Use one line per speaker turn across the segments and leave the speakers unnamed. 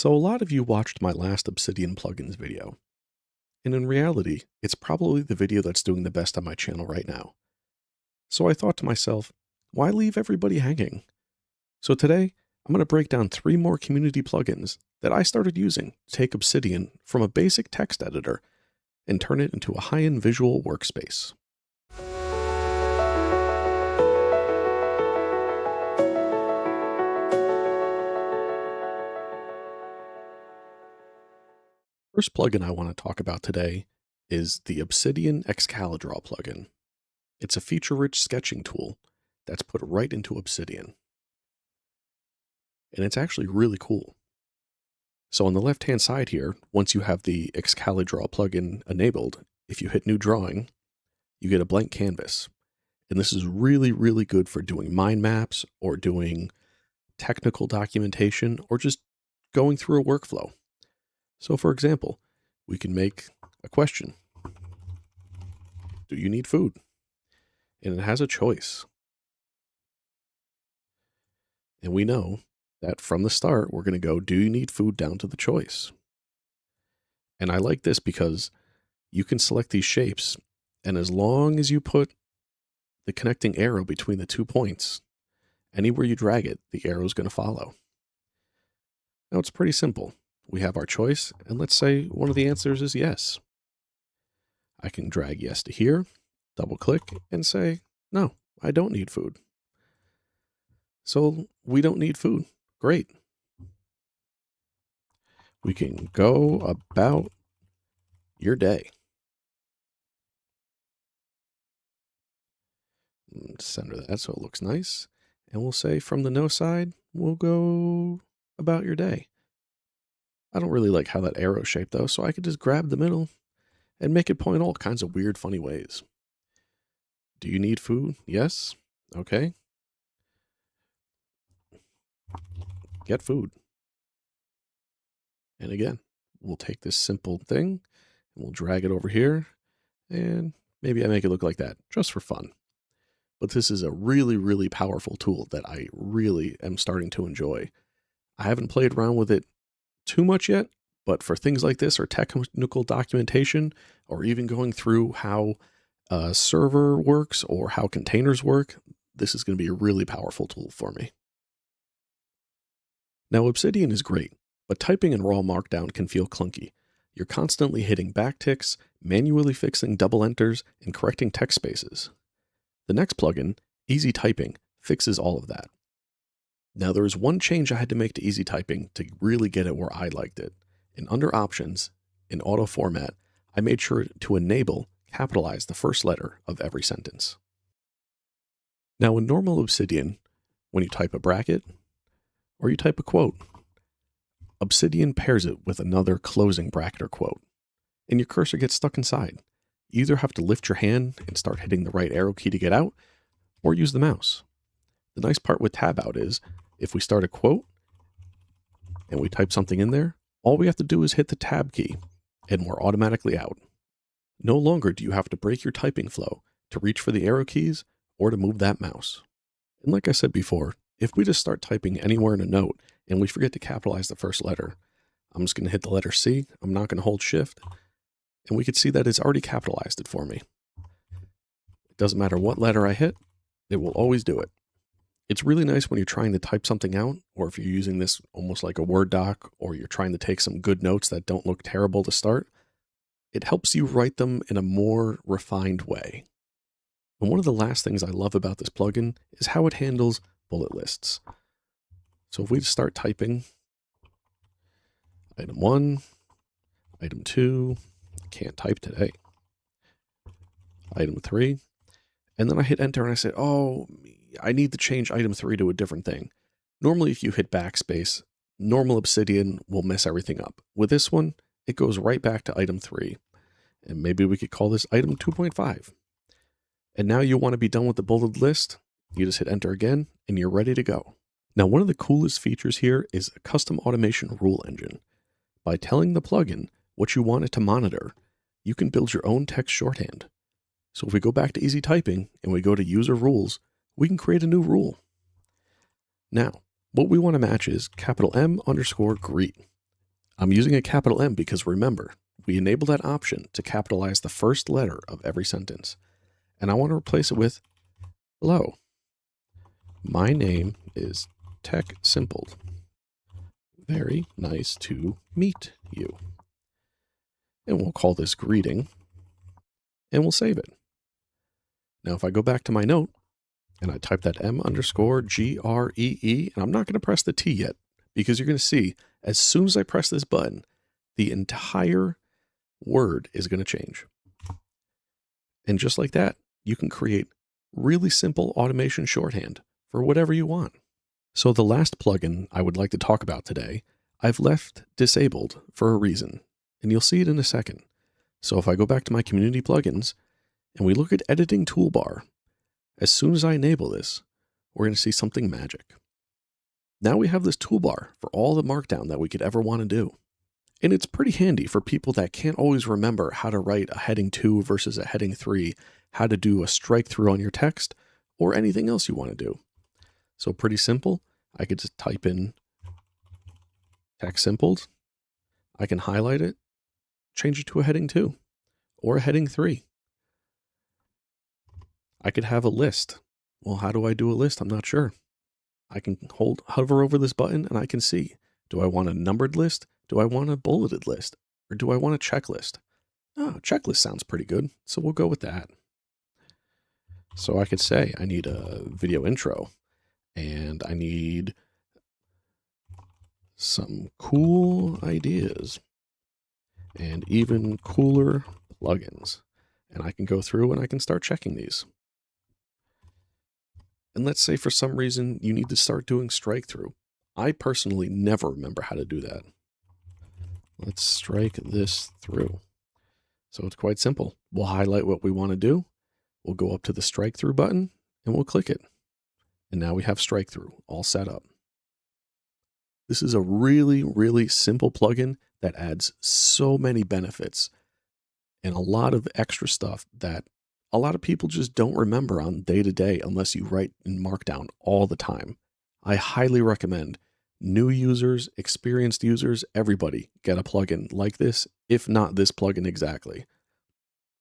So a lot of you watched my last Obsidian plugins video, and in reality, it's probably the video that's doing the best on my channel right now. So I thought to myself, why leave everybody hanging? So today, I'm going to break down 3 more community plugins that I started using to take Obsidian from a basic text editor and turn it into a high-end visual workspace. First plugin I want to talk about today is the Obsidian Excalidraw plugin. It's a feature-rich sketching tool that's put right into Obsidian. And it's actually really cool. So on the left-hand side here, once you have the Excalidraw plugin enabled, if you hit New Drawing, you get a blank canvas. And this is really, really good for doing mind maps or doing technical documentation or just going through a workflow. So for example, we can make a question. Do you need food? And it has a choice. And we know that from the start, we're going to go, do you need food, down to the choice. And I like this because you can select these shapes, and as long as you put the connecting arrow between the 2 points, anywhere you drag it, the arrow is going to follow. Now it's pretty simple. We have our choice, and let's say one of the answers is yes. I can drag yes to here, double click, and say, no, I don't need food. So we don't need food. Great. We can go about your day. Center that so it looks nice. And we'll say from the no side, we'll go about your day. I don't really like how that arrow shaped though, so I could just grab the middle and make it point all kinds of weird, funny ways. Do you need food? Yes. Okay. Get food. And again, we'll take this simple thing and we'll drag it over here, and maybe I make it look like that just for fun. But this is a really, really powerful tool that I really am starting to enjoy. I haven't played around with it too much yet, but for things like this or technical documentation, or even going through how a server works or how containers work, this is going to be a really powerful tool for me. Now, Obsidian is great, but typing in raw Markdown can feel clunky. You're constantly hitting backticks, manually fixing double enters, and correcting text spaces. The next plugin, Easy Typing, fixes all of that. Now, there is one change I had to make to Easy Typing to really get it where I liked it. And under Options, in Auto Format, I made sure to enable capitalize the first letter of every sentence. Now, in normal Obsidian, when you type a bracket or you type a quote, Obsidian pairs it with another closing bracket or quote, and your cursor gets stuck inside. You either have to lift your hand and start hitting the right arrow key to get out, or use the mouse. The nice part with tab out is, if we start a quote and we type something in there, all we have to do is hit the tab key and we're automatically out. No longer do you have to break your typing flow to reach for the arrow keys or to move that mouse. And like I said before, if we just start typing anywhere in a note and we forget to capitalize the first letter, I'm just going to hit the letter C. I'm not going to hold shift. And we can see that it's already capitalized it for me. It doesn't matter what letter I hit, it will always do it. It's really nice when you're trying to type something out, or if you're using this almost like a Word doc, or you're trying to take some good notes that don't look terrible to start. It helps you write them in a more refined way. And one of the last things I love about this plugin is how it handles bullet lists. So if we just start typing item 1, item 2, can't type today, item 3, and then I hit enter and I say, oh, I need to change item 3 to a different thing. Normally, if you hit backspace, normal Obsidian will mess everything up. With this one, it goes right back to item 3. And maybe we could call this item 2.5. And now you want to be done with the bullet list. You just hit enter again and you're ready to go. Now, one of the coolest features here is a custom automation rule engine. By telling the plugin what you want it to monitor, you can build your own text shorthand. So if we go back to Easy Typing and we go to User Rules, we can create a new rule. Now, what we want to match is capital M_greet. I'm using a capital M because remember, we enabled that option to capitalize the first letter of every sentence. And I want to replace it with hello. My name is TechSimpld. Very nice to meet you. And we'll call this greeting and we'll save it. Now, if I go back to my note and I type that M_GREE, and I'm not going to press the T yet because you're going to see as soon as I press this button, the entire word is going to change. And just like that, you can create really simple automation shorthand for whatever you want. So the last plugin I would like to talk about today, I've left disabled for a reason, and you'll see it in a second. So if I go back to my community plugins and we look at editing toolbar, as soon as I enable this, we're going to see something magic. Now we have this toolbar for all the markdown that we could ever want to do. And it's pretty handy for people that can't always remember how to write a heading 2 versus a heading 3, how to do a strike through on your text, or anything else you want to do. So pretty simple. I could just type in TechSimpld. I can highlight it, change it to a heading 2 or a heading 3. I could have a list. Well, how do I do a list? I'm not sure. I can hover over this button and I can see, do I want a numbered list? Do I want a bulleted list? Or do I want a checklist? Oh, checklist sounds pretty good. So we'll go with that. So I could say I need a video intro and I need some cool ideas and even cooler plugins. And I can go through and I can start checking these. And let's say for some reason you need to start doing strike through. I personally never remember how to do that. Let's strike this through. So it's quite simple. We'll highlight what we want to do. We'll go up to the strike through button and we'll click it. And now we have strike through all set up. This is a really, really simple plugin that adds so many benefits and a lot of extra stuff that a lot of people just don't remember on day to day unless you write in Markdown all the time. I highly recommend new users, experienced users, everybody get a plugin like this, if not this plugin exactly.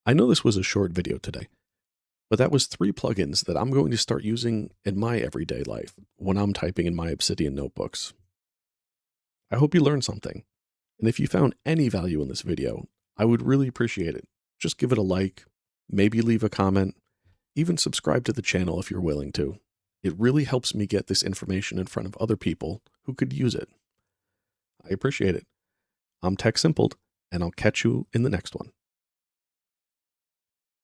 I know this was a short video today, but that was 3 plugins that I'm going to start using in my everyday life when I'm typing in my Obsidian notebooks. I hope you learned something. And if you found any value in this video, I would really appreciate it. Just give it a like, maybe leave a comment, even subscribe to the channel if you're willing to. It really helps me get this information in front of other people who could use it. I appreciate it. I'm TechSimpld, and I'll catch you in the next one.